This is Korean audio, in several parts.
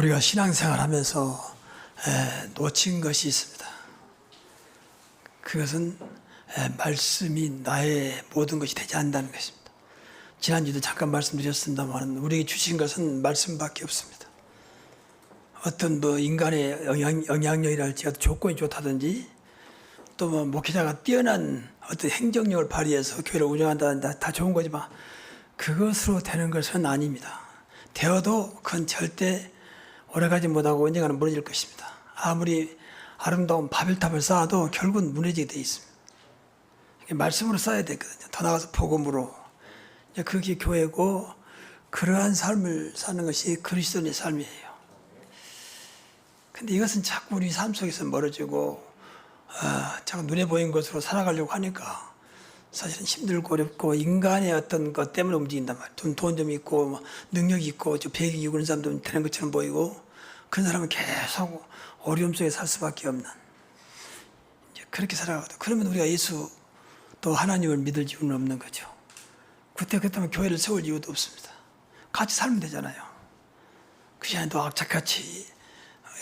우리가 신앙생활하면서 놓친 것이 있습니다. 그것은 말씀이 나의 모든 것이 되지 않는다는 것입니다. 지난주도 잠깐 말씀드렸습니다만 우리에게 주신 것은 말씀밖에 없습니다. 어떤 인간의 영향력이랄지 어떤 조건이 좋다든지 또 목회자가 뛰어난 어떤 행정력을 발휘해서 교회를 운영한다든지 다 좋은 거지만 그것으로 되는 것은 아닙니다. 되어도 그건 절대 오래가지 못하고 언젠가는 무너질 것입니다. 아무리 아름다운 바벨탑을 쌓아도 결국은 무너지게 되어 있습니다. 말씀으로 쌓아야 되거든요. 더 나아가서 복음으로. 그게 교회고 그러한 삶을 사는 것이 그리스도인의 삶이에요. 근데 이것은 자꾸 우리 삶 속에서 멀어지고 자꾸 눈에 보이는 것으로 살아가려고 하니까 사실은 힘들고 어렵고 인간의 어떤 것 때문에 움직인단 말이에요. 돈 좀 있고 능력이 있고 배경이 있는 사람도 되는 것처럼 보이고 그런 사람은 계속 어려움 속에 살 수밖에 없는 이제 그렇게 살아가거든요. 그러면 우리가 예수 또 하나님을 믿을 이유는 없는 거죠. 그때면 교회를 세울 이유도 없습니다. 같이 살면 되잖아요. 그 시간에 또 악착같이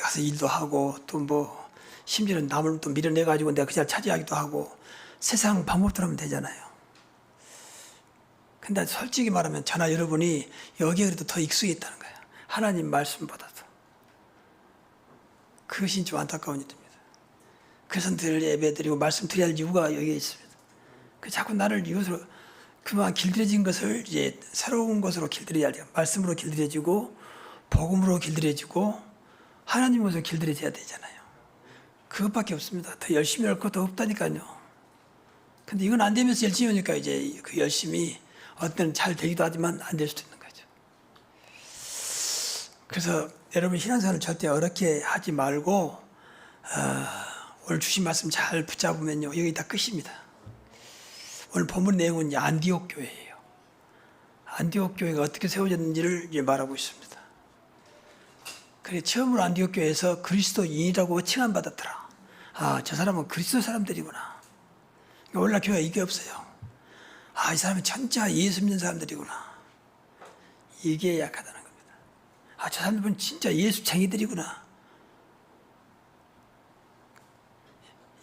가서 일도 하고 또 심지어는 남을 또 밀어내가지고 내가 그 자리를 차지하기도 하고 세상 방법대로 하면 되잖아요. 근데 솔직히 말하면 저나 여러분이 여기에 그래도 더 익숙해 있다는 거예요. 하나님 말씀보다도. 그것이 좀 안타까운 일입니다. 그래서 늘 예배드리고 말씀드려야 할 이유가 여기에 있습니다. 자꾸 나를 이것으로 그만 길들여진 것을 이제 새로운 것으로 길들여야 돼요. 말씀으로 길들여지고 복음으로 길들여지고 하나님으로서 길들여져야 되잖아요. 그것밖에 없습니다. 더 열심히 할 것도 없다니까요. 근데 이건 안 되면서 열심히 하니까 이제 그 열심히 어떤 때는 잘 되기도 하지만 안 될 수도 있는 거죠. 그래서 여러분 신앙생활을 절대 어렵게 하지 말고 오늘 주신 말씀 잘 붙잡으면요. 여기 다 끝입니다. 오늘 본문 내용은 안디옥 교회예요. 안디옥 교회가 어떻게 세워졌는지를 이제 말하고 있습니다. 그래 처음으로 안디옥 교회에서 그리스도인이라고 칭함받았더라. 저 사람은 그리스도 사람들이구나. 원래 교회에 이게 없어요. 이 사람은 진짜 예수 믿는 사람들이구나. 이게 약하다는 겁니다. 저 사람들은 진짜 예수쟁이들이구나.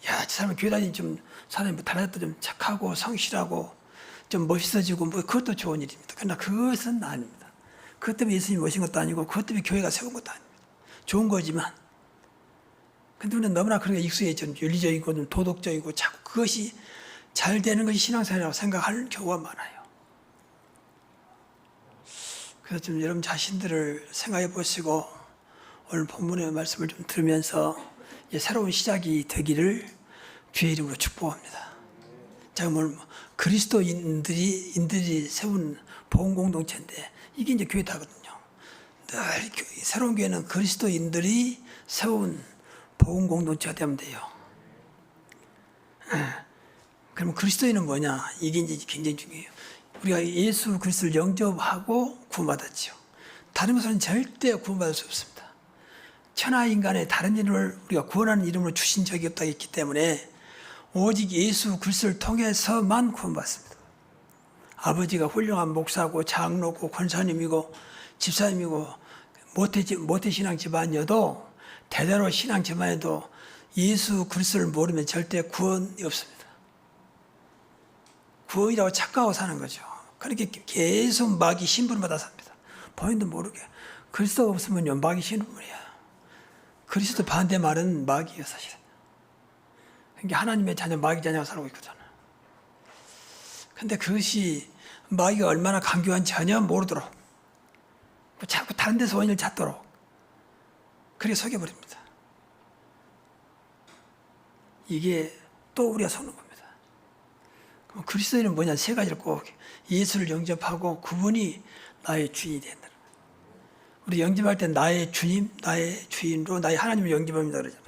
저 사람은 교회 다니는 좀 사람이 다른데 좀 착하고 성실하고 좀 멋있어지고 그것도 좋은 일입니다. 그러나 그것은 아닙니다. 그것 때문에 예수님이 오신 것도 아니고 그것 때문에 교회가 세운 것도 아닙니다. 좋은 거지만 근데 우리는 너무나 그런 게 익숙해져 윤리적이고 좀 도덕적이고 자꾸 그것이 잘 되는 것이 신앙생활이라고 생각할 경우가 많아요. 그래서 좀 여러분 자신들을 생각해 보시고 오늘 본문의 말씀을 좀 들으면서 이제 새로운 시작이 되기를 주의 이름으로 축복합니다. 자, 오늘 그리스도인들이 세운 복음 공동체인데 이게 이제 교회다거든요. 늘 새로운 교회는 그리스도인들이 세운 복음 공동체가 되면 돼요. 그러면 그리스도인은 뭐냐? 이게 이제 굉장히 중요해요. 우리가 예수 그리스도를 영접하고 구원받았죠. 다른 것은 절대 구원받을 수 없습니다. 천하 인간의 다른 이름을 우리가 구원하는 이름으로 주신 적이 없다고 했기 때문에 오직 예수 그리스도를 통해서만 구원받습니다. 아버지가 훌륭한 목사고 장로고 권사님이고 집사님이고 모태 신앙 집안이어도 대대로 신앙 집안에도 예수 그리스도를 모르면 절대 구원이 없습니다. 구원이라고 착각하고 사는 거죠. 그렇게 계속 마귀 신분받아 삽니다. 본인도 모르게. 그리스도가 없으면요 마귀 신분이야. 그리스도 반대 말은 마귀예요 사실은. 그러니까 하나님의 자녀 마귀 자녀가 살고 있거든요. 근데 그것이 마귀가 얼마나 강교한지 전혀 모르도록 자꾸 다른 데서 원인을 찾도록 그렇게 속여버립니다. 이게 또 우리가 속는 겁니다. 그럼 그리스도인은 뭐냐? 세 가지를 꼭 예수를 영접하고 그분이 나의 주인이 된다. 우리 영접할 때 나의 주님, 나의 주인으로 나의 하나님을 영접합니다 그러잖아요.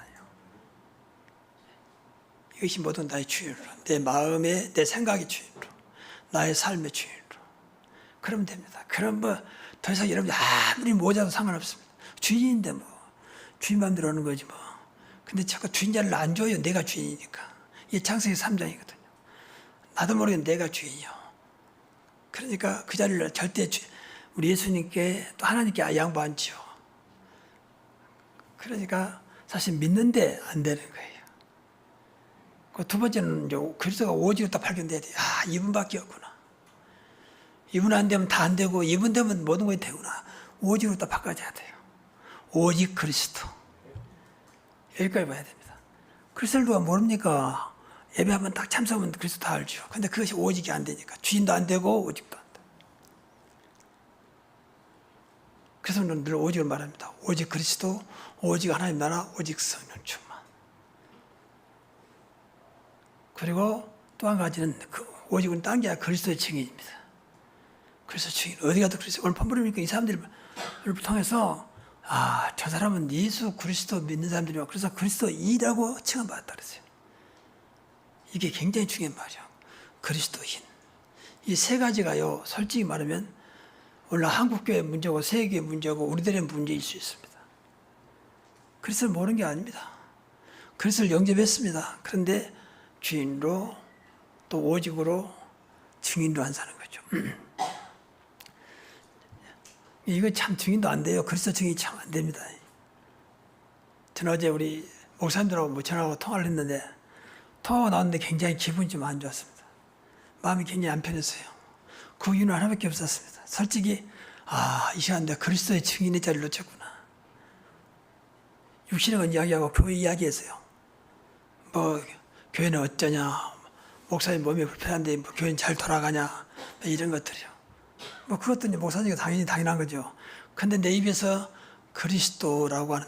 이것이 모든 나의 주인으로 내 마음의 내 생각의 주인으로 나의 삶의 주인으로 그러면 됩니다. 그럼 더 이상 여러분이 아무리 모자도 상관없습니다. 주인인데 주인 맘대로 하는 거지 근데 자꾸 주인 자리를 안 줘요. 내가 주인이니까. 이게 창세기 3장이거든요. 나도 모르게 내가 주인이요. 그러니까 그 자리를 절대 우리 예수님께 또 하나님께 양보 안 지요. 그러니까 사실 믿는데 안 되는 거예요. 그 두 번째는 이제 그리스도가 오직으로 딱 발견돼야 돼요. 아, 이분밖에 없구나. 이분 안 되면 다 안 되고, 이분 되면 모든 것이 되구나. 오직으로 딱 바꿔줘야 돼요. 오직 그리스도. 여기까지 봐야 됩니다. 그리스도를 누가 모릅니까? 예배하면 딱 참석하면 그리스도 다 알죠. 근데 그것이 오직이 안 되니까. 주인도 안 되고, 오직도 안 돼. 그래서 저는 늘 오직을 말합니다. 오직 그리스도, 오직 하나님 나라, 오직 성령 충만. 그리고 또 한 가지는 그 오직은 딴 게 아니라 그리스도의 증인입니다. 그래서 증인 어디 가도 그리스도. 오늘 본문이니까 이 사람들을 통해서 아, 저 사람은 예수 그리스도 믿는 사람들이고 그래서 그리스도인이라고 칭함받았다 그랬어요. 이게 굉장히 중요한 말이에요. 그리스도인. 이 세 가지가요, 솔직히 말하면 오늘 한국교회 문제고 세계의 문제고 우리들의 문제일 수 있습니다. 그리스도를 모르는 게 아닙니다. 그리스도를 영접했습니다. 그런데 주인으로 또 오직으로 증인으로 안 사는 거죠. 이거 참 증인도 안 돼요. 그리스도 증인이 참 안 됩니다. 저는 어제 우리 목사님들하고 전화하고 통화를 했는데 통화가 나왔는데 굉장히 기분이 좀 안 좋았습니다. 마음이 굉장히 안 편했어요. 그 이유는 하나밖에 없었습니다. 솔직히 아, 이 시간 내가 그리스도의 증인의 자리를 놓쳤구나. 육신의 건 이야기하고 교회 이야기했어요. 뭐 교회는 어쩌냐, 목사님 몸이 불편한데 뭐 교회는 잘 돌아가냐, 뭐 이런 것들이요. 뭐 그것도 이제 목사님이 당연한 거죠. 근데 내 입에서 그리스도라고 하는,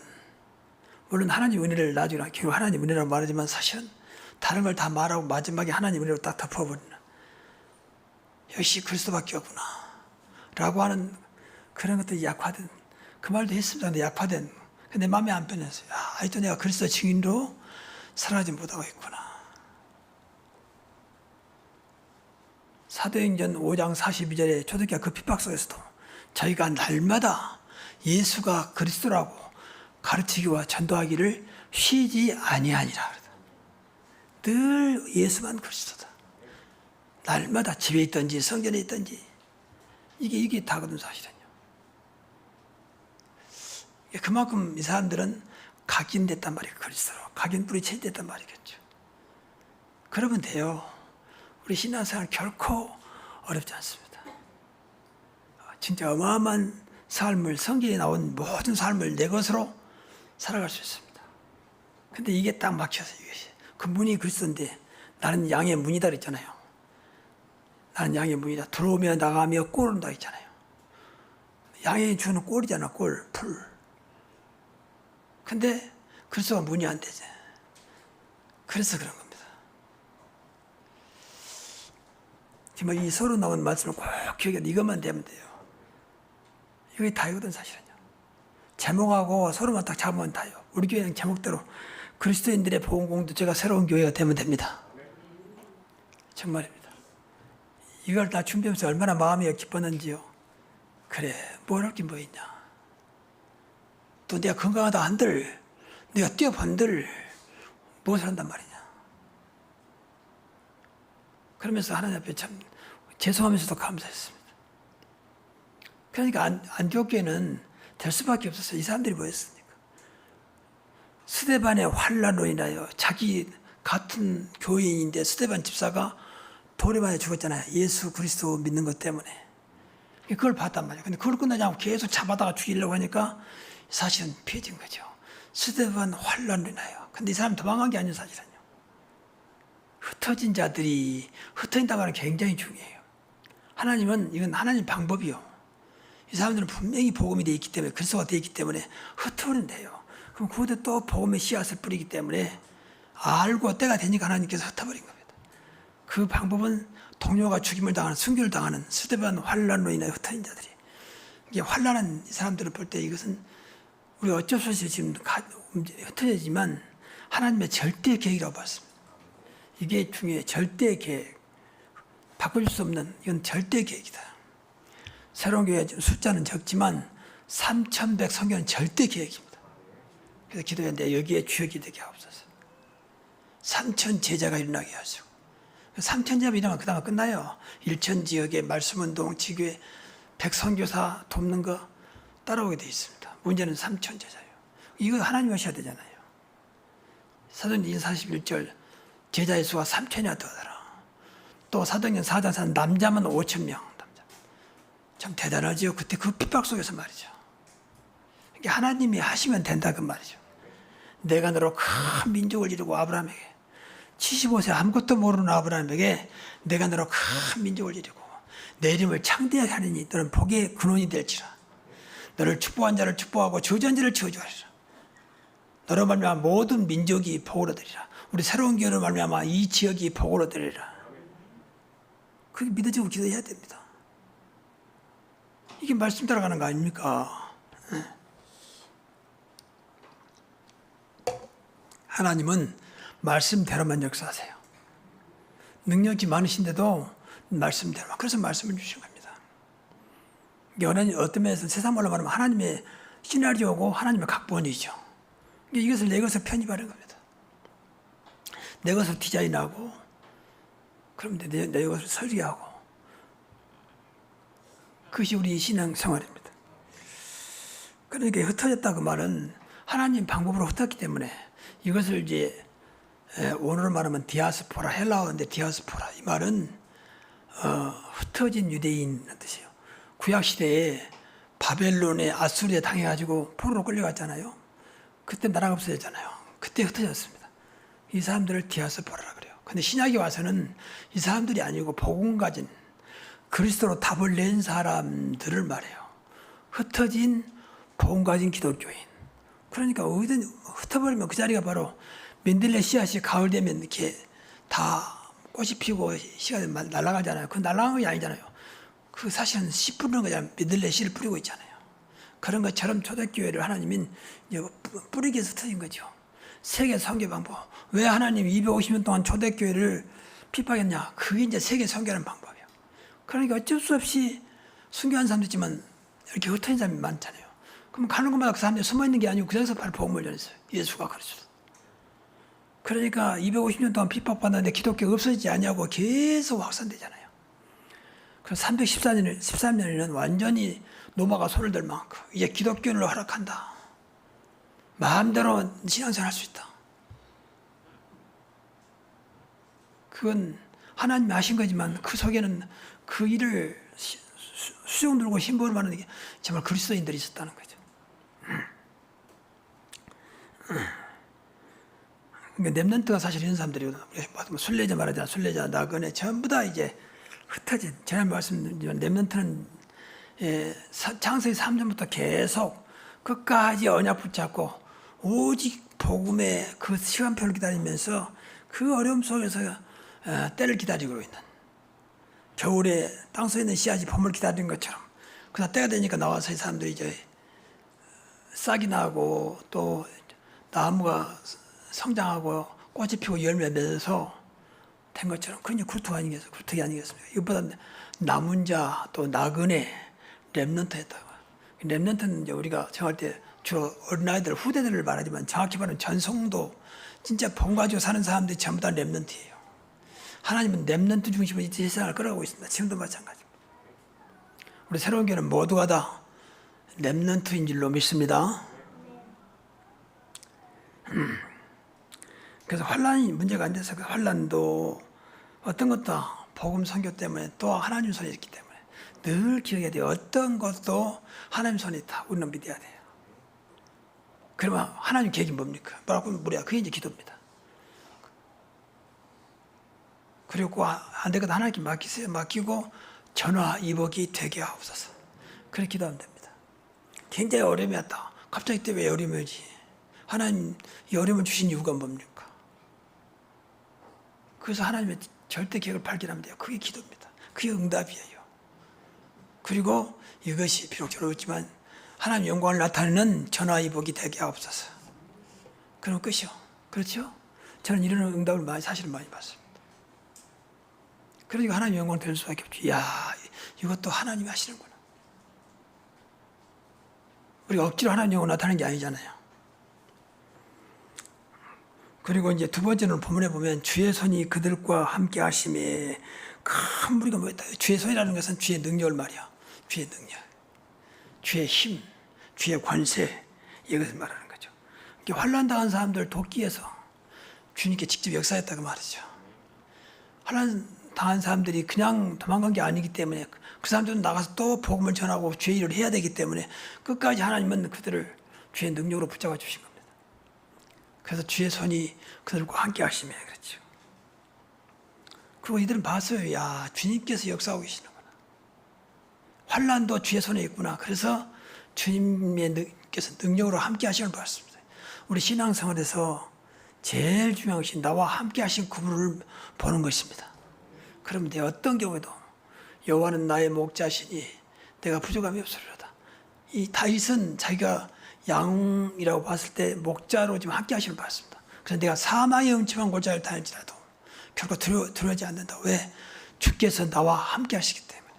물론 하나님 은혜를 나중에 결국 하나님 은혜라고 말하지만 사실은 다른 걸 다 말하고 마지막에 하나님 은혜로 딱 덮어버리는, 역시 그리스도밖에 없구나 라고 하는 그런 것들이 약화된, 그 말도 했습니다. 근데 약화된, 근데 마음에 안 편했어요. 아, 아직도 내가 그리스도 증인으로 살아가지 못하고 있구나. 사도행전 5장 42절에 초대교회 그 핍박 속에서도 저희가 날마다 예수가 그리스도라고 가르치기와 전도하기를 쉬지 아니하니라. 늘 예수만 그리스도다. 날마다 집에 있든지 성전에 있든지 이게 다거든 사실은요. 그만큼 이 사람들은 각인됐단 말이에요. 그리스도로 각인 뿌리 체질됐단 말이겠죠. 그러면 돼요. 우리 신앙생활 결코 어렵지 않습니다. 진짜 어마어마한 삶을, 성경에 나온 모든 삶을 내 것으로 살아갈 수 있습니다. 근데 이게 딱 막혀서 이것이. 그 문이 그리스도인데 나는 양의 문이다 그랬잖아요. 나는 양의 문이다. 들어오며 나가며 꼴은다 했잖아요. 양이 주는 꼴이잖아. 꼴, 풀. 근데 그리스도가 문이 안 되지. 그래서 그런 겁니다. 정말 이 서로 나온 말씀을 꼭 기억해. 이것만 되면 돼요. 이게 다이거든 사실은요. 제목하고 서로만 딱 잡으면 다요. 우리 교회는 제목대로 그리스도인들의 복음 공동체가 새로운 교회가 되면 됩니다. 정말입니다. 이걸 다 준비하면서 얼마나 마음이 기뻤는지요. 그래, 뭘 할 게 뭐 있냐. 또 내가 건강하다 한들, 내가 뛰어본들 무엇을 한단 말이냐. 그러면서 하나님 앞에 참 죄송하면서도 감사했습니다. 그러니까 안디옥교회는 될 수밖에 없었어요. 이 사람들이 뭐였습니까? 스데반의 환란으로 인하여 자기 같은 교인인데 스데반 집사가 돌에 맞아 죽었잖아요. 예수 그리스도 믿는 것 때문에. 그걸 봤단 말이에요. 근데 그걸 끝나지 않고 계속 잡아다가 죽이려고 하니까 사실은 피해진 거죠. 스데반 환란으로 인하여. 근데 이 사람 도망간 게 아니에요, 사실은요. 흩어진 자들이 흩어진다고 하는 게 굉장히 중요해요. 하나님은 이건 하나님 방법이요. 이 사람들은 분명히 복음이 되어 있기 때문에, 그리스도가 되어 있기 때문에 흩어버린대요. 그럼 그것도 또 복음의 씨앗을 뿌리기 때문에 알고 때가 되니까 하나님께서 흩어버린 겁니다. 그 방법은 동료가 죽임을 당하는, 순교를 당하는 스데반 환란으로 인해 흩어진 자들이. 이게 환란한 사람들을 볼 때 이것은 우리가 어쩔 수 없이 지금 흩어지지만 하나님의 절대 계획이라고 봤습니다. 이게 중요해요. 절대 계획. 바꿀 수 없는, 이건 절대 계획이다. 새로운 교회 숫자는 적지만 3,100 성교는 절대 계획입니다. 그래서 기도했는데 여기에 주역이 되게 하옵소서. 3,000 제자가 일어나게 하시고 3,000 제자가 일어나면 그 다음에 끝나요. 일천 지역의 말씀운동, 지교회 100 선교사 돕는 거 따라오게 돼 있습니다. 문제는 3,000 제자예요. 이거 하나님 하셔야 되잖아요. 사도행전 41절 제자의 수가 3천이나 더하더라. 또 사도행전 4장 4 남자만 5천 명. 참 대단하지요. 그때 그 핍박 속에서 말이죠. 하나님이 하시면 된다 그 말이죠. 내가 너로 큰 민족을 이루고 아브라함에게 75세 아무것도 모르는 아브라함에게 내가 너로 큰 민족을 이루고 내 이름을 창대하게 하리니 너는 복의 근원이 될지라. 너를 축복한 자를 축복하고 저주한 자를 저주하리라. 너로 말미암아 모든 민족이 복을 얻으리라. 우리 새로운 교회로 말미암아 이 지역이 복을 얻으리라. 그게 믿어지고 기도해야 됩니다. 이게 말씀 따라가는 거 아닙니까? 하나님은 말씀대로만 역사하세요. 능력이 많으신데도 말씀대로만. 그래서 말씀을 주신 겁니다. 어떤 면에서 세상 말로 말하면 하나님의 시나리오고 하나님의 각본이죠. 이것을 내 것을 편집하는 겁니다. 내 것을 디자인하고 그럼 내 것을 설계하고 그것이 우리 신앙 생활입니다. 그러니까 흩어졌다 그 말은 하나님 방법으로 흩었기 때문에 이것을 이제 원어로 말하면 디아스포라, 헬라어인데 디아스포라 이 말은 흩어진 유대인이라는 뜻이에요. 구약 시대에 바벨론에 아수리에 당해가지고 포로로 끌려갔잖아요. 그때 나라가 없어졌잖아요. 그때 흩어졌습니다. 이 사람들을 디아스포라라 그래요. 근데 신약에 와서는 이 사람들이 아니고 복음 가진 그리스도로 답을 낸 사람들을 말해요. 흩어진 복음 가진 기독교인. 그러니까 어디든 흩어버리면 그 자리가 바로 민들레 씨앗이 가을 되면 이렇게 다 꽃이 피고 씨가 날아가잖아요. 그 날아간 게 아니잖아요. 그 사실은 씨 뿌리는 거잖아요. 민들레 씨를 뿌리고 있잖아요. 그런 것처럼 초대교회를 하나님이 이제 뿌리기 위해서 흩어진 거죠. 세계 선교 방법. 왜 하나님 250년 동안 초대교회를 핍박했냐? 그게 이제 세계 선교하는 방법이에요. 그러니까 어쩔 수 없이 순교한 사람도 있지만 이렇게 흩어진 사람이 많잖아요. 그럼 가는 곳마다 그 사람들이 숨어있는 게 아니고 그 자리에서 바로 복음을 전했어요. 예수가 가르쳤어요. 그러니까 250년 동안 핍박받았는데 기독교가 없어지지 않냐고 계속 확산되잖아요. 그래서 13년에는 완전히 노마가 손을 들 만큼 이제 기독교를 허락한다. 마음대로 신앙생활 할 수 있다. 그건 하나님이 하신 거지만 그 속에는 그 일을 수종 들고 힘부를 받는 게 정말 그리스도인들이 있었다는 거죠. 그러니까 렘넌트가 사실 이런 사람들이 순례자 말하잖아. 순례자, 나그네 전부 다 이제 흩어진. 제가 말씀드리지만 렘넌트는 창세기 3장부터 계속 끝까지 언약 붙잡고 오직 복음의 그 시간표를 기다리면서 그 어려움 속에서 때를 기다리고 있는, 겨울에 땅속에 있는 씨앗이 봄을 기다리는 것처럼 그러나 때가 되니까 나와서 이 사람들이 이제 싹이 나고 또 나무가 성장하고 꽃이 피고 열매 맺어서 된 것처럼 그게 굴뚝이 아니겠습니까? 이것보다 남은 자 또 나그네 렘넌트였다고. 렘넌트는 이제 우리가 정할 때 주로 어린아이들 후대들을 말하지만 정확히 말하면 전성도 진짜 본 가지고 사는 사람들이 전부 다 렘넌트예요. 하나님은 렘넌트 중심으로 이 세상을 끌어가고 있습니다. 지금도 마찬가지입니다. 우리 새로운 교회는 모두가 다 렘넌트인 줄로 믿습니다. 그래서 환란이 문제가 안 돼서 그 환란도 어떤 것도 복음 선교 때문에 또 하나님 손에 있기 때문에 늘 기억해야 돼요. 어떤 것도 하나님 손에 있다. 우리는 믿어야 돼요. 그러면 하나님 계획이 뭡니까? 뭐라고 물어야 그게 이제 기도입니다. 그리고 안 되거든 하나님께 맡기세요. 맡기고 전화 이복이 되게 하옵소서. 그렇게 기도하면 됩니다. 굉장히 어려움이 왔다. 갑자기 때 왜 어려움이 오지? 하나님 이 어려움을 주신 이유가 뭡니까? 그래서 하나님의 절대 계획을 발견하면 돼요. 그게 기도입니다. 그게 응답이에요. 그리고 이것이 비록 어렵지만 하나님 영광을 나타내는 전화위복이 되게 하옵소서. 그럼 끝이요. 그렇죠? 저는 이런 응답을 사실은 많이 받습니다. 그러니까 하나님 영광 될 수밖에 없죠. 이야, 이것도 하나님이 하시는구나. 우리가 억지로 하나님 영광 나타내는 게 아니잖아요. 그리고 이제 두 번째는 본문에 보면 주의 손이 그들과 함께 하심에 큰 무리가 모였다. 주의 손이라는 것은 주의 능력을 말이야. 주의 능력, 주의 힘, 주의 관세 이것을 말하는 거죠. 특히 환난 당한 사람들 돕기위해서 주님께 직접 역사했다고 말이죠. 환난 당한 사람들이 그냥 도망간 게 아니기 때문에 그 사람들은 나가서 또 복음을 전하고 주의 일을 해야 되기 때문에 끝까지 하나님은 그들을 주의 능력으로 붙잡아 주신 겁니다. 그래서 주의 손이 그들과 함께 하시며 그렇죠. 그리고 이들은 봤어요. 야, 주님께서 역사하고 계시는구나. 환난도 주의 손에 있구나. 그래서 주님께서 능력으로 함께 하시는 걸 봤습니다. 우리 신앙생활에서 제일 중요한 것이 나와 함께 하신 그분을 보는 것입니다. 그런데 어떤 경우에도 여호와는 나의 목자시니 내가 부족함이 없으리로다. 이 다윗은 자기가 양이라고 봤을 때 목자로 지금 함께 하시는 걸 봤습니다. 그래서 내가 사망의 음침한 골짜기를 다닐지라도 결코 두려워하지 않는다. 왜? 주께서 나와 함께 하시기 때문에.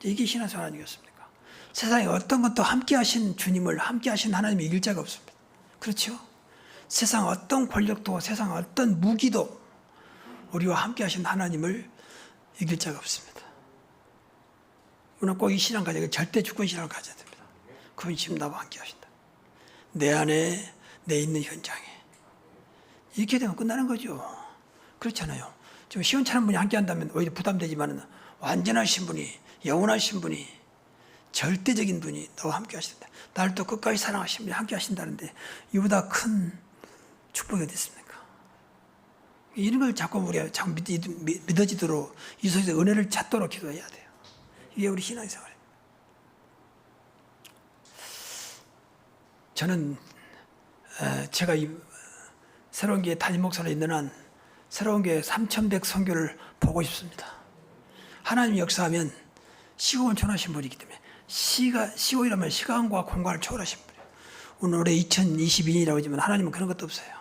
이게 신앙생활 아니겠습니까? 세상에 어떤 것도 함께 하신 주님을, 함께 하신 하나님을 이길 자가 없습니다. 그렇죠? 세상 어떤 권력도, 세상 어떤 무기도 우리와 함께 하신 하나님을 이길 자가 없습니다. 우리는 꼭 이 신앙 가져야 절대 주권 신앙을 가져야 됩니다. 그분이 지금 나와 함께 하신다. 내 안에, 내 있는 현장에. 이렇게 되면 끝나는 거죠. 그렇잖아요. 지금 시원찮은 분이 함께 한다면 오히려 부담되지만 완전하신 분이, 영원하신 분이, 절대적인 분이 나와 함께 하신다. 나를 또 끝까지 사랑하신 분이 함께 하신다는데 이보다 큰 축복이 어디 있습니까? 이런 걸 자꾸 우리가 자꾸 믿어지도록 이 속에서 은혜를 찾도록 기도해야 돼요. 이게 우리 신앙생활입니다. 저는 제가 이 새로운 교회 담임 목사로 있는 한 새로운 교회 3,100 선교를 보고 싶습니다. 하나님이 역사하면 시공을 초월하신 분이기 때문에 시공이라면 시간과 공간을 초월하신 분이에요. 오늘 올해 2022년이라고 하지만 하나님은 그런 것도 없어요.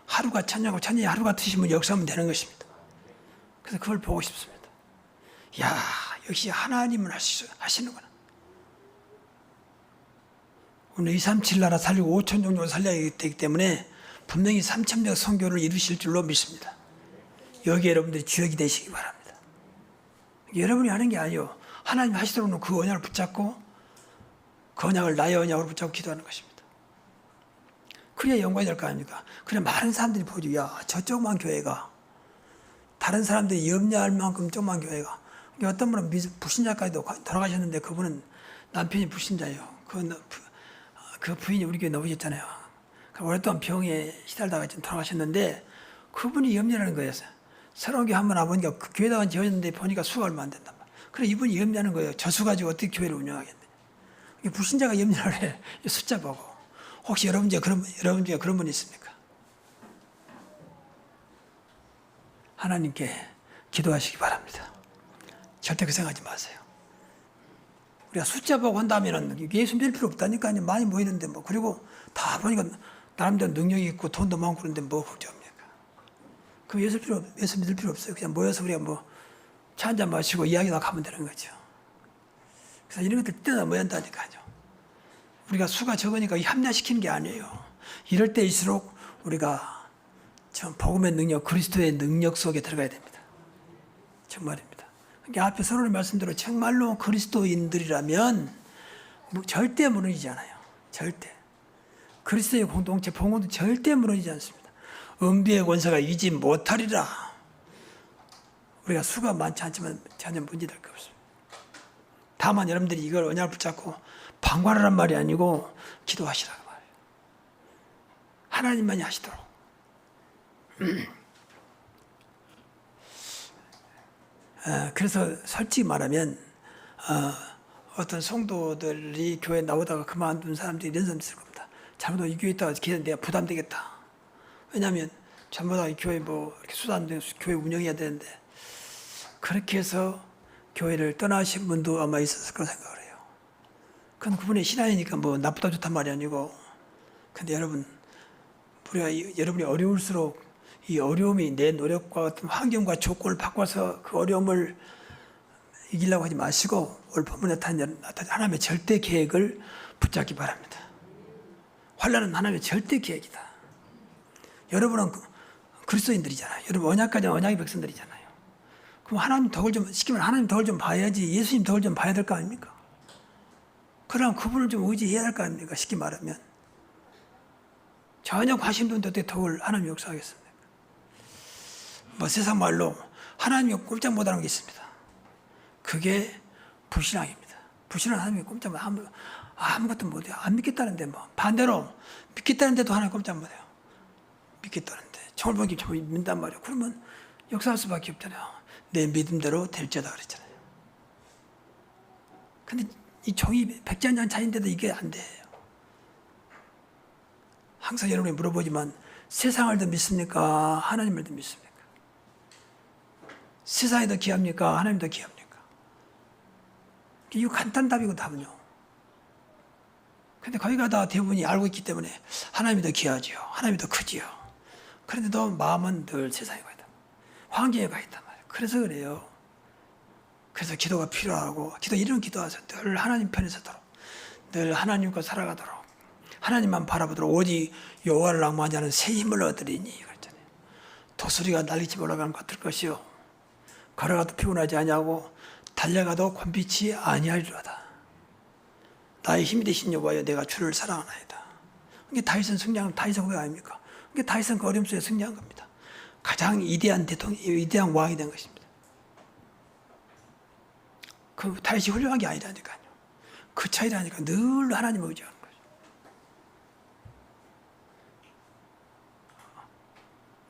하루가 천년이고 천년이 하루 같으신 분이 역사하면 되는 것입니다. 그래서 그걸 보고 싶습니다. 야, 역시 하나님은 하시는구나. 오늘 237 나라 살리고 5천 종족을 살려야 되기 때문에 분명히 3,000명 선교를 이루실 줄로 믿습니다. 여기 여러분들이 주역이 되시기 바랍니다. 여러분이 하는 게 아니에요. 하나님 하시도록 그 언약을 붙잡고 그 언약을 나의 언약으로 붙잡고 기도하는 것입니다. 그래야 영광이 될 거 아닙니까? 그래 많은 사람들이 보죠. 야, 저쪽만 교회가 다른 사람들이 염려할 만큼 조그만 교회가. 어떤 분은 불신자까지도 돌아가셨는데 그분은 남편이 불신자예요. 그 부인이 우리 교회 나오셨잖아요. 오랫동안 병에 시달다가 돌아가셨는데 그분이 염려하는 거예요. 새로운 교회 한번 와보니까 그 교회다가 지어졌는데 보니까 수가 얼마 안 된단 말이에요. 그래 이분이 염려하는 거예요. 저 수 가지고 어떻게 교회를 운영하겠냐. 불신자가 염려를 해. 숫자 보고. 혹시 여러분 중에 그런 분 있습니까? 하나님께 기도하시기 바랍니다. 절대 그 생각하지 마세요. 우리가 숫자 보고 한다면은 예수 믿을 필요 없다니까요. 많이 모이는데 뭐. 그리고 다 보니까 나름대로 능력이 있고 돈도 많고 그런데 뭐 걱정합니까? 그럼 예수 믿을 필요 없어요. 그냥 모여서 우리가 뭐 차 한잔 마시고 이야기나 가면 되는 거죠. 그래서 이런 것들 뛰어나 모여야 한다니까요. 우리가 수가 적으니까 합리화시키는 게 아니에요. 이럴 때일수록 우리가 참 복음의 능력, 그리스도의 능력 속에 들어가야 됩니다. 정말입니다. 그러니까 앞에 서론의 말씀대로 정말로 그리스도인들이라면 절대 무너지지 않아요. 절대. 그리스도의 공동체, 봉헌도 절대 무너지지 않습니다. 은비의 권세가 이기지 못하리라. 우리가 수가 많지 않지만 전혀 문제될 게 없습니다. 다만 여러분들이 이걸 언약을 붙잡고 방관하란 말이 아니고 기도하시라고 말이에요. 하나님만이 하시도록. 그래서 솔직히 말하면 어떤 성도들이 교회에 나오다가 그만둔 사람들이 이런 사람들 있을 겁니다. 잘못하면 이 교회에 있다가 기도는 내가 부담되겠다. 왜냐하면 잘못하면 이 교회 뭐 이렇게 수단도 교회 운영해야 되는데 그렇게 해서 교회를 떠나신 분도 아마 있었을 거라 생각을 해요. 그건 그분의 신앙이니까 뭐 나쁘다 좋단 말이 아니고 근데 여러분 우리가 여러분이 어려울수록 이 어려움이 내 노력과 어떤 환경과 조건을 바꿔서 그 어려움을 이기려고 하지 마시고 오늘 본문에 나타난 하나님의 절대 계획을 붙잡기 바랍니다. 환난은 하나님의 절대 계획이다. 여러분은 그리스도인들이잖아요. 여러분 언약까지는 언약의 백성들이잖아요. 그럼 하나님 덕을 좀 시키면 하나님 덕을 좀 봐야지 예수님 덕을 좀 봐야 될 거 아닙니까? 그럼 그분을 좀 의지해야 할 거 아닙니까? 쉽게 말하면. 전혀 관심도 없는데 어떻게 덕을 하나님이 역사하겠습니까? 뭐 세상 말로 하나님이 꼼짝 못하는 게 있습니다. 그게 불신앙입니다. 불신앙 하나님이 꼼짝 못 아무것도 못해요. 안 믿겠다는데 뭐 반대로 믿겠다는데도 하나님 꼼짝 못해요. 믿겠다는데 총을 보기 좀 믿는단 말이에요. 그러면 역사할 수밖에 없잖아요. 내 믿음대로 될지어다 그랬잖아요. 근데 이 종이 백전장 차인데도 이게 안 돼요. 항상 여러분이 물어보지만 세상을 더 믿습니까? 하나님을 더 믿습니까? 세상이 더 귀합니까? 하나님 더 귀합니까? 이거 간단한 답이고 답은요. 근데 거기가 다 대부분이 알고 있기 때문에 하나님이 더 귀하지요. 하나님이 더 크지요. 그런데도 마음은 늘 세상에 가 있다. 환경에 가 있단 말이에요. 그래서 그래요. 그래서 기도가 필요하고 이런 기도하세요. 늘 하나님 편에 서도록 늘 하나님과 살아가도록 하나님만 바라보도록 오직 여호와를 낭만하지 않은 새 힘을 얻으리니 그랬잖아요. 독수리가 날개치 올라가는 것 같을 것이요 걸어가도 피곤하지 아니하고 달려가도 권비치 아니하리로다. 나의 힘이 되신 여호와여 내가 주를 사랑하나이다. 이게 다윗은 승리한 다윗의 고백 아닙니까? 이게 다윗은 그 어려움 속에 승리한 겁니다. 가장 위대한 대통령, 위대한 왕이 된 것입니다. 그 다윗이 훌륭한 게 아니라니까요. 그 차이라니까 늘 하나님을 의지하는 거죠.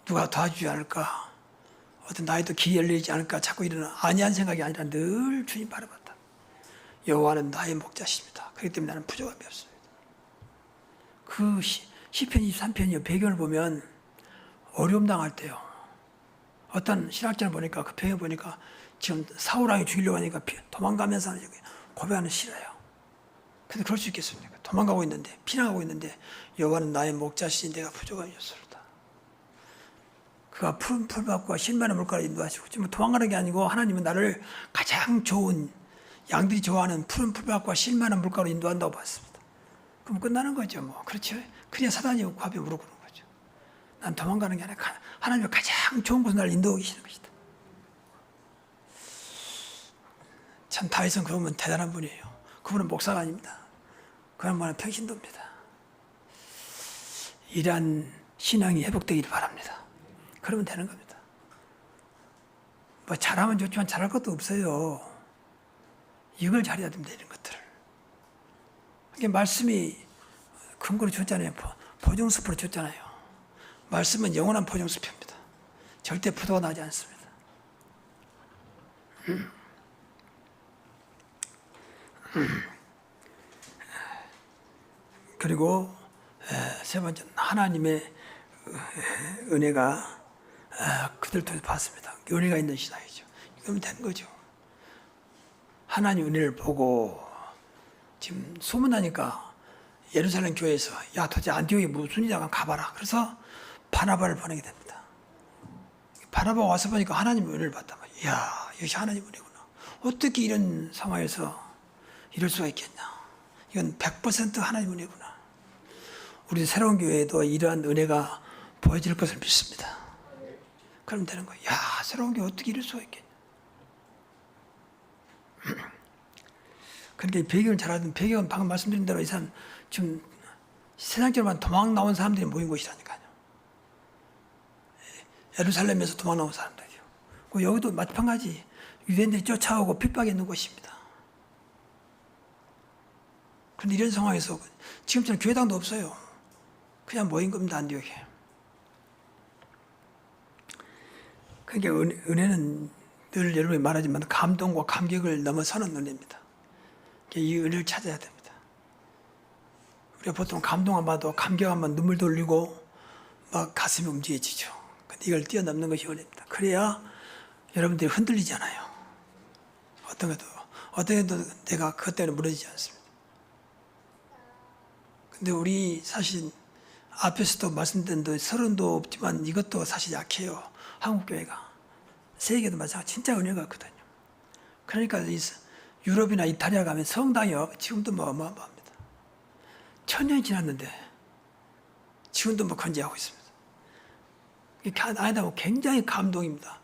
누가 도와주지 않을까? 어떤 나에도 길이 열리지 않을까? 자꾸 이런 안이한 생각이 아니라 늘 주님 바라봤다. 여호와는 나의 목자십니다. 그렇기 때문에 나는 부족함이 없습니다. 그 시편 23편이요. 배경을 보면 어려움 당할 때요. 어떤 신학자를 보니까 그 배경 보니까 지금 사울왕이 죽이려고 하니까 도망가면서 고백하는 시라요. 근데 그럴 수 있겠습니까? 도망가고 있는데 피난하고 있는데 여호와는 나의 목자시니 내가 부족함이 없습니다. 그가 푸른 풀밭과 실만한 물가를 인도하시고 지금 도망가는 게 아니고 하나님은 나를 가장 좋은 양들이 좋아하는 푸른 풀밭과 실만한 물가로 인도한다고 봤습니다. 그럼 끝나는 거죠. 뭐 그렇죠. 그냥 사단이 과비에 물어보는 거죠. 난 도망가는 게 아니라 하나님의 가장 좋은 곳으로 나를 인도하고 계시는 것이다. 참 다윗은 그러면 대단한 분이에요. 그분은 목사가 아닙니다. 그 양반은 평신도입니다. 이러한 신앙이 회복되기를 바랍니다. 그러면 되는 겁니다. 뭐 잘하면 좋지만 잘할 것도 없어요. 이걸 잘해야 됩니다. 이런 것들을. 이게 말씀이 근거로 줬잖아요. 보증수표로 줬잖아요. 말씀은 영원한 보증수표입니다. 절대 부도가 나지 않습니다. 그리고 세 번째는 하나님의 은혜가 그들 통해서 받습니다. 은혜가 있는 신앙이죠. 이러면 되는 거죠. 하나님 은혜를 보고 지금 소문나니까 예루살렘 교회에서 야 도대체 안디옥이 무슨 일이야 가봐라. 그래서 바나바를 보내게 됩니다. 바나바가 와서 보니까 하나님 은혜를 받단 말이야. 야 역시 하나님 은혜구나. 어떻게 이런 상황에서 이럴 수가 있겠냐. 이건 100% 하나님 은혜구나. 우리 새로운 교회에도 이러한 은혜가 보여질 것을 믿습니다. 그럼 되는 거예요. 야 새로운 교회 어떻게 이럴 수가 있겠냐. 그러니까 배경을 잘 알던 배경은 방금 말씀드린 대로 이 사람 지금 세상적으로만 도망 나온 사람들이 모인 곳이라니까요. 예루살렘에서 도망 나온 사람들이요. 여기도 마찬가지 유대인들이 쫓아오고 핍박했는 곳입니다. 그런데 이런 상황에서 지금처럼 교회당도 없어요. 그냥 모인 겁니다. 안디옥에. 그러니까 은혜는 늘 여러분이 말하지만 감동과 감격을 넘어서는 은혜입니다. 이 은혜를 찾아야 됩니다. 우리가 보통 감동만 봐도 감격하면 눈물 돌리고 막 가슴이 움직여지죠. 근데 이걸 뛰어넘는 것이 은혜입니다. 그래야 여러분들이 흔들리지 않아요. 어떤 것도 내가 그것 때문에 무너지지 않습니다. 근데 우리 사실 앞에서도 말씀드린 대로 서론도 없지만 이것도 사실 약해요. 한국교회가. 세계도 마찬가지 진짜 은혜가 없거든요. 그러니까 유럽이나 이탈리아 가면 성당이 지금도 뭐 어마어마합니다. 1000년이 지났는데 지금도 뭐 건재하고 있습니다. 아니다 뭐 굉장히 감동입니다.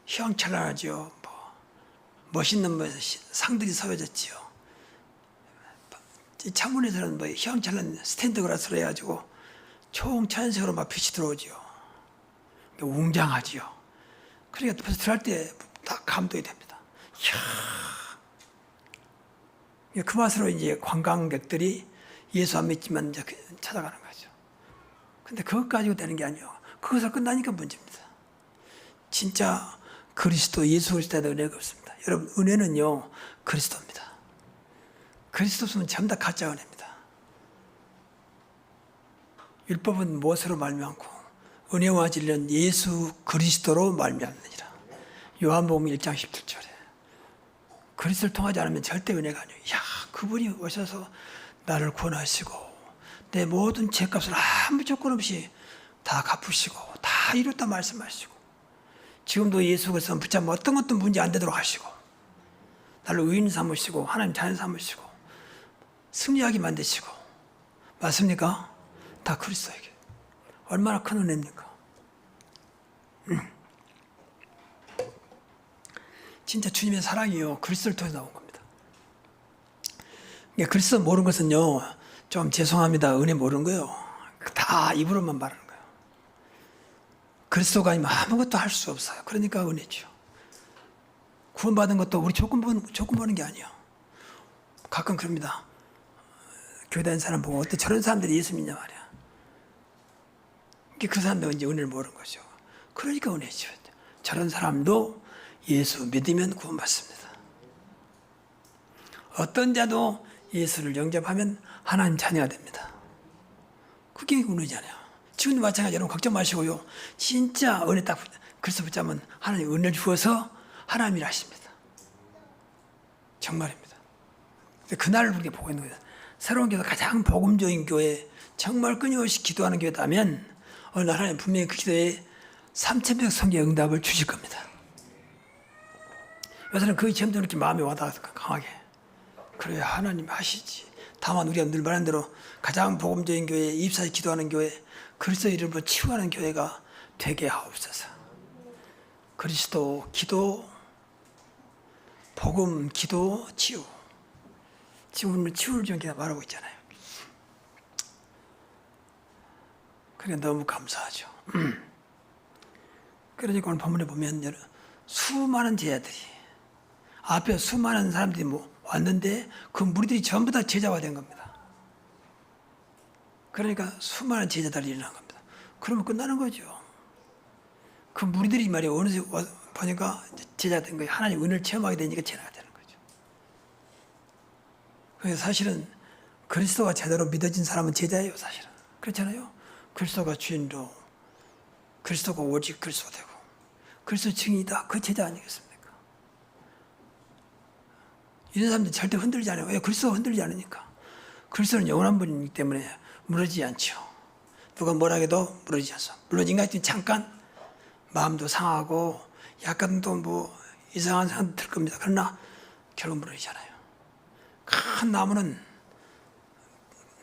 휘황찬란하죠. 뭐 멋있는 뭐 상들이 서여졌지요. 창문에서는 뭐 휘황찬란 스탠드 글라스로 해가지고 총천색으로 막 빛이 들어오지요. 웅장하지요. 그러니까 벌써 들어갈 때 다 감동이 됩니다. 이야. 그 맛으로 이제 관광객들이 예수 안 믿지만 이제 찾아가는 거죠. 근데 그것 가지고 되는 게 아니에요. 그것을 끝나니까 문제입니다. 진짜 그리스도, 예수 그리스도에 은혜가 없습니다. 여러분, 은혜는요, 그리스도입니다. 그리스도 없으면 전부 다 가짜 은혜입니다. 율법은 무엇으로 말미암고 은혜와 진리는 예수 그리스도로 말미암느니라. 요한복음 1장 17절에 그리스도를 통하지 않으면 절대 은혜가 아니에요. 야, 그분이 오셔서 나를 구원하시고 내 모든 죄값을 아무 조건 없이 다 갚으시고 다 이뤘다 말씀하시고 지금도 예수 그리스도는 붙잡으면 어떤 것도 문제 안 되도록 하시고 나를 의인 삼으시고 하나님 자녀 삼으시고 승리하게 만드시고 맞습니까? 다 그리스도에게. 얼마나 큰 은혜입니까? 진짜 주님의 사랑이요, 그리스도를 통해 나온 겁니다. 그리스도 모르는 것은요, 좀 죄송합니다. 은혜 모르는 거예요. 다 입으로만 말하는 거예요. 그리스도가 아니면 아무것도 할 수 없어요. 그러니까 은혜죠. 구원받은 것도 우리 조건 보는 게 아니에요. 가끔 그럽니다. 교회 다니는 사람 보고 어때 저런 사람들이 예수 믿냐 말이야. 그 사람도 이제 은혜를 모르는 거죠. 그러니까 은혜죠. 저런 사람도 예수 믿으면 구원받습니다. 어떤 자도 예수를 영접하면 하나님 자녀가 됩니다. 그게 은혜잖아요. 지금도 마찬가지로 여러분 걱정 마시고요. 진짜 은혜 딱 그리스도 붙잡으면 하나님 은혜를 주어서 하나님이 하십니다. 정말입니다. 그날을 우리가 보고 있는 거예요. 새로운 교회 가장 복음적인 교회, 정말 끊임없이 기도하는 교회다면 어느 날 하나님 분명히 그 기도에 3,000명 성경 응답을 주실 겁니다. 요새는 그 점점 이렇게 마음에 와닿아서 강하게 그래야 하나님 하시지. 다만 우리가 늘 말한 대로 가장 복음적인 교회, 입사에 기도하는 교회, 그리스도 이름으로 치유하는 교회가 되게 하옵소서. 그리스도, 기도, 복음, 기도, 치유. 지금 우리는 치유를 좀 말하고 있잖아요. 그러니까 너무 감사하죠. 그러니까 오늘 본문에 보면 수많은 제자들이 앞에 수많은 사람들이 왔는데 그 무리들이 전부 다 제자가 된 겁니다. 그러니까 수많은 제자들이 일어난 겁니다. 그러면 끝나는 거죠. 그 무리들이 말이야 어느새 보니까 제자가 된 거예요. 하나님 은혜를 체험하게 되니까 제자가 되는 거죠. 그래서 사실은 그리스도가 제대로 믿어진 사람은 제자예요. 사실은 그렇잖아요. 그리스도가 주인으로 그리스도가 오직 그리스도 되고 그리스도 증인이다. 그 제자 아니겠습니까? 이런 사람들 절대 흔들리지 않아요. 왜? 그리스도가 흔들리지 않으니까. 그리스도는 영원한 분이기 때문에 무너지지 않죠. 누가 뭐라 해도 무너지지 않죠. 물론 인간이 잠깐 마음도 상하고 약간 또 이상한 생각도 들 겁니다. 그러나 결국 무너지잖아요. 큰 나무는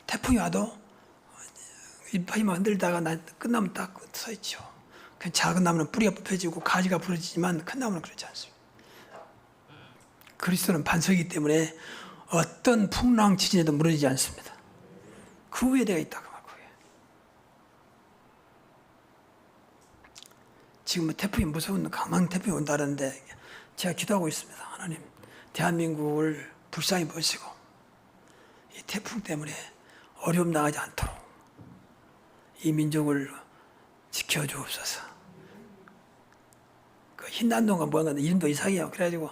태풍이 와도 잎파이만 흔들다가 끝나면 딱 서 있죠. 작은 나무는 뿌리가 뽑혀지고 가지가 부러지지만 큰 나무는 그렇지 않습니다. 그리스도는 반석이기 때문에 어떤 풍랑 지진에도 무너지지 않습니다. 그 위에 내가 있다 그 말 거예요. 지금 태풍이 무서운 강한 태풍이 온다는데 제가 기도하고 있습니다. 하나님, 대한민국을 불쌍히 보시고 이 태풍 때문에 어려움 나가지 않도록 이 민족을 지켜주옵소서. 그 흰난도가 뭐가 이름도 이상해요. 그래가지고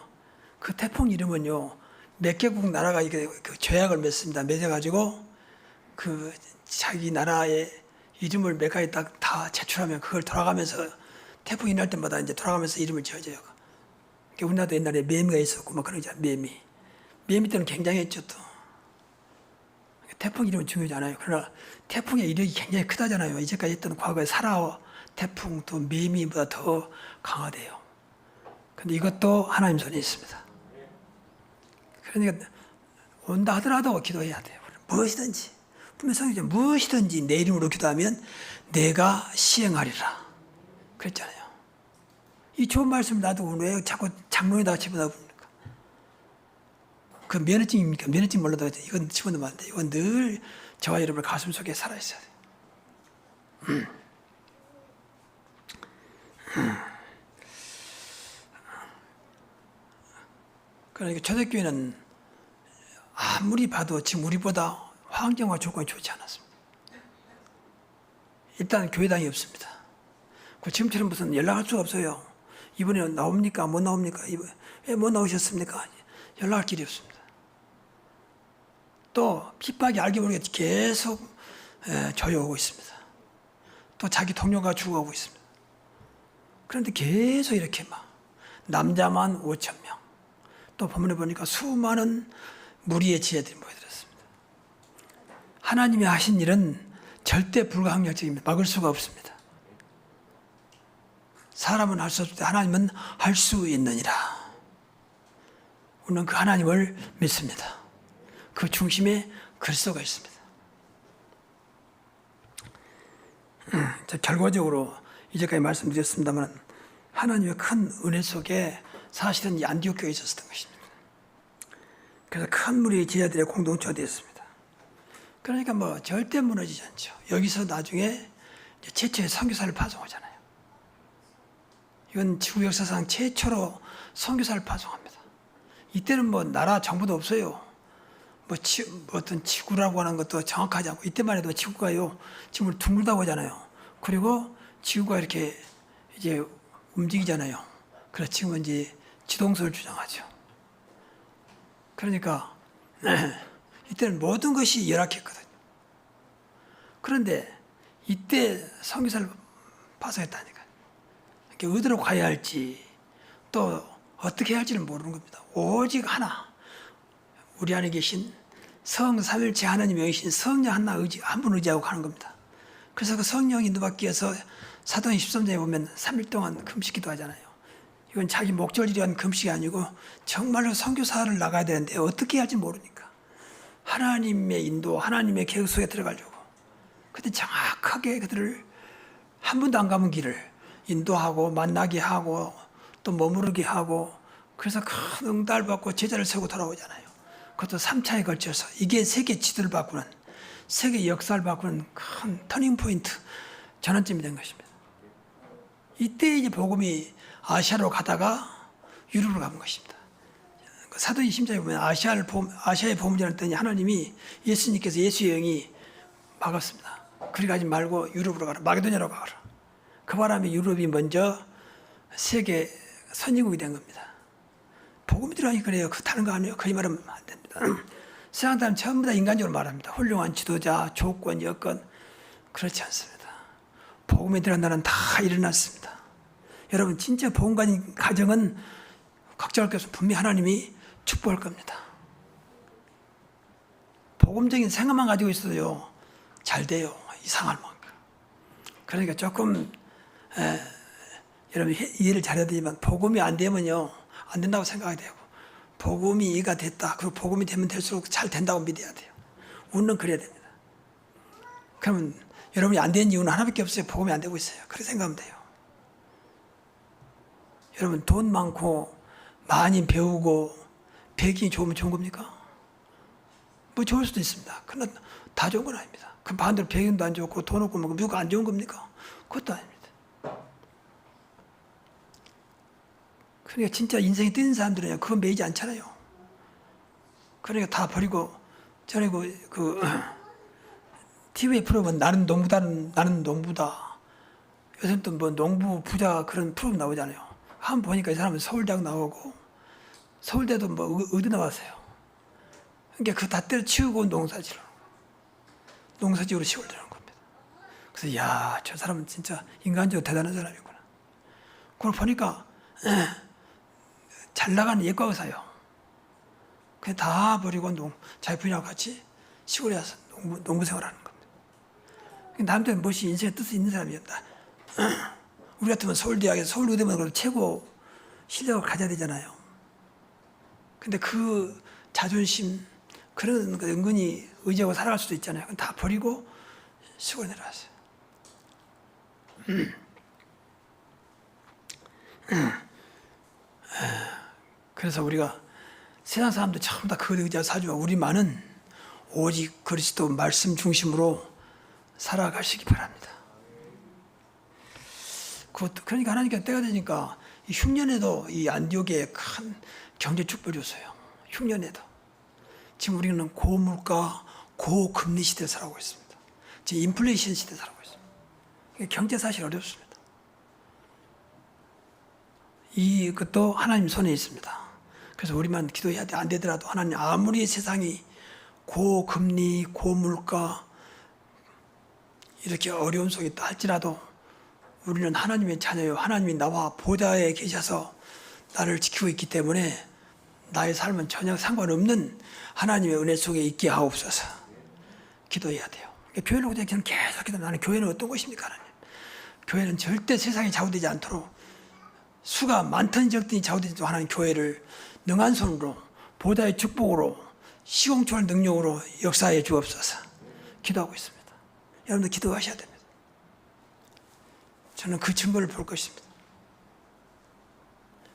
그 태풍 이름은요 몇 개국 나라가 이렇게 그 조약을 맺습니다. 맺어가지고 그 자기 나라의 이름을 몇 가지 딱 다 제출하면 그걸 돌아가면서 태풍이 날 때마다 이제 돌아가면서 이름을 지어줘요. 우리나라도 옛날에 매미가 있었고 막 그러잖아요. 매미 때는 굉장했죠 또. 태풍 이름은 중요하지 않아요. 그러나 태풍의 이력이 굉장히 크다잖아요. 이제까지 했던 과거의 사라 태풍 또 매미보다 더 강하대요. 근데 이것도 하나님 손에 있습니다. 그러니까 온다 하더라도 기도해야 돼요. 무엇이든지 분명 성경에 무엇이든지 내 이름으로 기도하면 내가 시행하리라 그랬잖아요. 이 좋은 말씀 나도 왜 자꾸 장롱에다가 집어넣어 봅니까? 그 면허증입니까? 면허증 몰라도 이건 집어넣으면 안 돼. 이건 늘 저와 여러분 가슴 속에 살아있어야 돼요. 그러니까 초대교회는 아무리 봐도 지금 우리보다 환경과 조건이 좋지 않았습니다. 일단 교회당이 없습니다. 지금처럼 무슨 연락할 수가 없어요. 이번에 나옵니까? 못 나옵니까? 왜 못 나오셨습니까? 연락할 길이 없습니다. 또 핍박이 알게 모르게 계속 조여오고 있습니다. 또 자기 동료가 죽어오고 있습니다. 그런데 계속 이렇게 막 남자만 5,000명, 또 본문에 보니까 수많은 무리의 지혜들이 모여들었습니다. 하나님이 하신 일은 절대 불가항력적입니다. 막을 수가 없습니다. 사람은 할 수 없을 때 하나님은 할 수 있느니라. 우리는 그 하나님을 믿습니다. 그 중심에 그리스도가 있습니다. 결과적으로 이제까지 말씀드렸습니다만 하나님의 큰 은혜 속에 사실은 이 안디옥 교회에 있었던 것입니다. 그래서 큰 무리의 제자들의 공동체가 되었습니다. 그러니까 뭐 절대 무너지지 않죠. 여기서 나중에 최초의 선교사를 파송하잖아요. 이건 지구 역사상 최초로 선교사를 파송합니다. 이때는 뭐 나라 정부도 없어요. 뭐 어떤 지구라고 하는 것도 정확하지 않고, 이때만 해도 지구가요, 지구를 둥글다고 하잖아요. 그리고 지구가 이렇게 이제 움직이잖아요. 그래서 지금은 이제 지동설을 주장하죠. 그러니까 이때는 모든 것이 열악했거든요. 그런데 이때 선교사를 파송했다니까요. 어디로 가야 할지 또 어떻게 해야 할지를 모르는 겁니다. 오직 하나, 우리 안에 계신 성삼일체 하나님의 계신 성령 하나 한 분 의지하고 가는 겁니다. 그래서 그 성령이 인도받기 위해서 사도행 13장에 보면 3일 동안 금식기도 하잖아요. 이건 자기 목적을 위한 금식이 아니고 정말로 선교사를 나가야 되는데 어떻게 해야 할지 모르니까 하나님의 인도, 하나님의 계획 속에 들어가려고. 근데 정확하게 그들을 한 번도 안 가본 길을 인도하고 만나게 하고 또 머무르게 하고, 그래서 큰 응답을 받고 제자를 세우고 돌아오잖아요. 그것도 3차에 걸쳐서 이게 세계 지도를 바꾸는, 세계 역사를 바꾸는 큰 터닝 포인트, 전환점이 된 것입니다. 이때 이제 복음이 아시아로 가다가 유럽으로 간 것입니다. 사도행 10장에 보면 아시아의 복음을 전했더니 하나님이 예수님께서 예수의 영이 막았습니다. 그리 가지 말고 유럽으로 가라, 마게도냐로 가라. 그 바람에 유럽이 먼저 세계 선진국이 된 겁니다. 복음이 들어가니 그래요. 다른 거 아니에요. 거짓 말하면 안 됩니다. 세상 사람 전부 다 인간적으로 말합니다. 훌륭한 지도자, 조건, 여건. 그렇지 않습니다. 복음이 들어간다는 다 일어났습니다. 여러분 진짜 복음 가진 가정은 걱정할 게 없어요. 분명히 하나님이 축복할 겁니다. 복음적인 생각만 가지고 있어도요, 잘 돼요. 이상할 만큼. 그러니까 조금 여러분 이해를 잘해야 되지만 복음이 안 되면요, 안 된다고 생각이 되고, 복음이 이해가 됐다, 그리고 복음이 되면 될수록 잘 된다고 믿어야 돼요. 우리는 그래야 됩니다. 그러면 여러분이 안 되는 이유는 하나밖에 없어요. 복음이 안 되고 있어요. 그렇게 생각하면 돼요. 여러분 돈 많고 많이 배우고 배경이 좋으면 좋은 겁니까? 뭐 좋을 수도 있습니다. 그러나 다 좋은 건 아닙니다. 그 반대로 배경도 안 좋고 돈 없고 뭐 미국 안 좋은 겁니까? 그것도 아닙니다. 그러니까 진짜 인생이 뛰는 사람들은 그건 매이지 않잖아요. 그러니까 다 버리고, 전에 그 TV 프로그램 나는 농부다. 요즘 또 뭐 농부 부자 그런 프로그램 나오잖아요. 한번 보니까 이 사람은 서울대학 나오고 서울대도 뭐 의대 나왔어요. 그러니까 그거 다 때려치우고 농사지으로 시골 들어간 겁니다. 그래서 야, 저 사람은 진짜 인간적으로 대단한 사람이구나. 그걸 보니까 잘 나가는 예과 의사예요. 그냥 다 버리고 자기 부인하고 같이 시골에 와서 농부 생활하는 겁니다. 남들은 무엇이 인생에 뜻이 있는 사람이었다. 우리 같으면 서울대학에서 서울의대만 최고 실력을 가져야 되잖아요. 근데 그 자존심, 그런 거 은근히 의지하고 살아갈 수도 있잖아요. 다 버리고 시골에 내려왔어요. 그래서 우리가 세상 사람들 전부 다 그걸 의지하고 살지만 우리만은 오직 그리스도 말씀 중심으로 살아가시기 바랍니다. 그러니까 하나님께서 때가 되니까 이 흉년에도 이 안디옥에 큰 경제 축복을 줬어요. 흉년에도. 지금 우리는 고물가, 고금리 시대에 살아가고 있습니다. 지금 인플레이션 시대에 살아가고 있습니다. 경제 사실 어렵습니다. 이것도 하나님 손에 있습니다. 그래서 우리만 기도해야 돼. 안 되더라도 하나님, 아무리 세상이 고금리, 고물가 이렇게 어려운 속에 있다 할지라도 우리는 하나님의 자녀요. 하나님이 나와 보좌에 계셔서 나를 지키고 있기 때문에 나의 삶은 전혀 상관없는 하나님의 은혜 속에 있게 하옵소서. 기도해야 돼요. 교회를 오자 저는 계속 기도. 나는 교회는 어떤 곳입니까, 하나님? 교회는 절대 세상에 좌우되지 않도록 수가 많더니 적더니 좌우되지 않도록 하나님 교회를 능한 손으로 보좌의 축복으로 시공초월 능력으로 역사해 주옵소서. 기도하고 있습니다. 여러분들 기도하셔야 됩니다. 저는 그 증거를 볼 것입니다.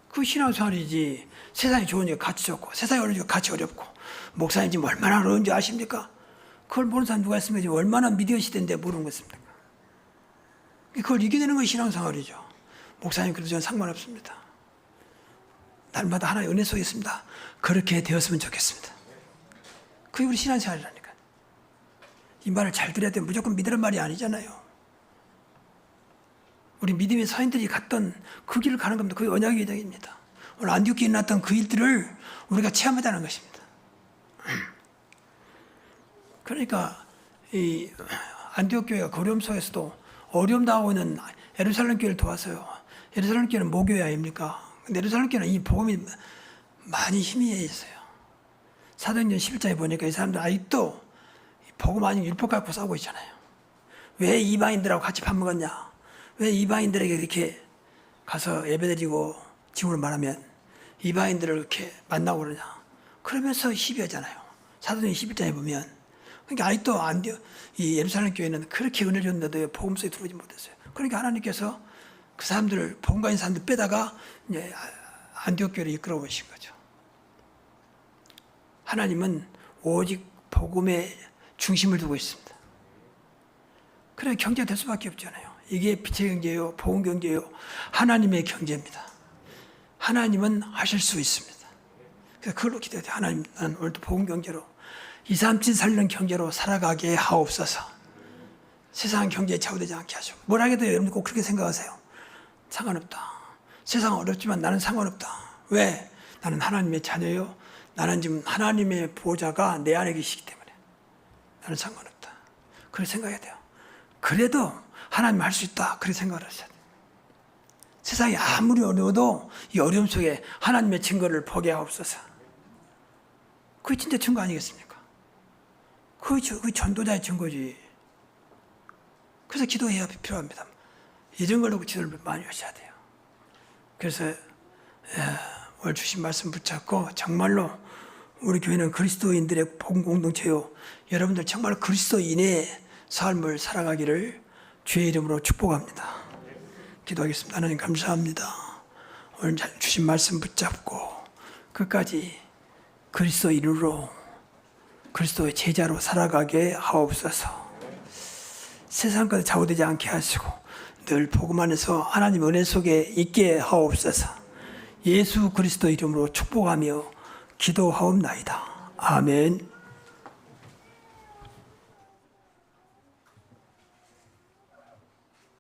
그 신앙생활이지. 세상이 좋으니까 같이 좋고 세상이 어려우니까 같이 어렵고 목사님 지금 얼마나 어려운지 아십니까? 그걸 모르는 사람 누가 있습니까? 지금 얼마나 미디어 시대인데 모르는 것입니까? 그걸 이겨내는 것이 신앙생활이죠. 목사님 그래도 저는 상관없습니다. 날마다 하나의 은혜 속에 있습니다. 그렇게 되었으면 좋겠습니다. 그게 우리 신앙생활이라니까요. 이 말을 잘 들어야 돼. 무조건 믿으란 말이 아니잖아요. 우리 믿음의 서인들이 갔던 그 길을 가는 겁니다. 그게 언약의 기적입니다. 오늘 안디옥에 일어났던 그 일들을 우리가 체험하자는 것입니다. 그러니까 이 안디옥 교회가 그 어려움 속에서도 어려움 당하고 있는 예루살렘 교회를 도왔어요. 예루살렘 교회는 모교회 아닙니까? 근데 예루살렘 교회는 이 복음이 많이 힘이 있어요. 사도행전 11장에 보니까 이 사람들 아직도 복음 아닌 율법 갖고 싸우고 있잖아요. 왜 이방인들하고 같이 밥 먹었냐? 왜 이방인들에게 이렇게 가서 예배드리고 지금으로 말하면 이방인들을 이렇게 만나고 그러냐? 그러면서 시비하잖아요. 사도행전 11장에 보면. 그러니까 아직도 이 예루살렘 교회는 그렇게 은혜를 줬는데도 복음 속에 들어오지 못했어요. 그러니까 하나님께서 그 사람들을, 복음 가진 사람들 빼다가 이제 안디옥 교회를 이끌어 보신 거죠. 하나님은 오직 복음에 중심을 두고 있습니다. 그래 경제가 될 수밖에 없잖아요. 이게 빛의 경제요, 복음 경제요, 하나님의 경제입니다. 하나님은 하실 수 있습니다. 그래서 그걸로 기도해야 돼요. 하나님, 나는 오늘도 복음 경제로 2, 3, 7 살리는 경제로 살아가게 하옵소서. 세상 경제에 좌우되지 않게 하시고. 뭘 하게 돼요? 여러분 꼭 그렇게 생각하세요. 상관없다. 세상은 어렵지만 나는 상관없다. 왜? 나는 하나님의 자녀요. 나는 지금 하나님의 보좌가 내 안에 계시기 때문에 나는 상관없다. 그렇게 생각해야 돼요. 그래도 하나님 할 수 있다. 그렇게 생각을 하셔야 돼요. 세상이 아무리 어려워도 이 어려움 속에 하나님의 증거를 보게 하옵소서. 그게 진짜 증거 아니겠습니까? 그게 전도자의 증거지. 그래서 기도해야 필요합니다. 이런 걸로 기도를 많이 하셔야 돼요. 그래서 오늘 주신 말씀 붙잡고 정말로 우리 교회는 그리스도인들의 복음 공동체요. 여러분들 정말 그리스도인의 삶을 살아가기를 주의 이름으로 축복합니다. 기도하겠습니다. 하나님 감사합니다. 오늘 주신 말씀 붙잡고 끝까지 그리스도인으로 그리스도의 제자로 살아가게 하옵소서. 세상과 좌우되지 않게 하시고 늘 복음 안에서 하나님 은혜 속에 있게 하옵소서. 예수 그리스도 이름으로 축복하며 기도하옵나이다. 아멘.